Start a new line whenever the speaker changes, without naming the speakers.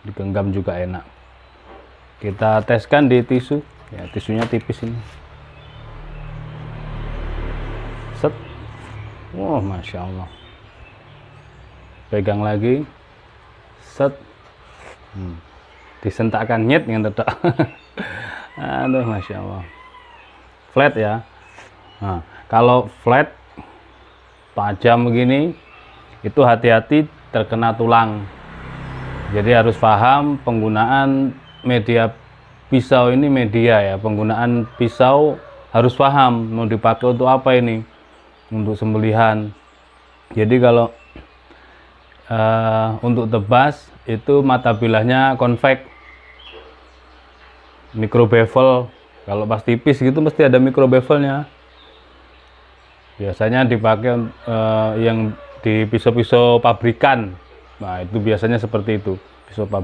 digenggam juga enak. Kita teskan di tisu ya, tisunya tipis ini. Set. Wah, Masya Allah. Pegang lagi. Set. Disentakkan nyet yang tetap. Aduh, Masya Allah. Flat ya. Nah, kalau flat tajam begini, itu hati-hati terkena tulang. Jadi harus paham penggunaan media pisau ini, media ya, penggunaan pisau harus paham mau dipakai untuk apa ini, untuk sembelihan. Jadi kalau untuk tebas itu mata bilahnya konveks, micro bevel. Kalau pas tipis gitu mesti ada micro bevelnya. Biasanya dipakai yang di pisau-pisau pabrikan. Nah, itu biasanya seperti itu, pisau pabrikan.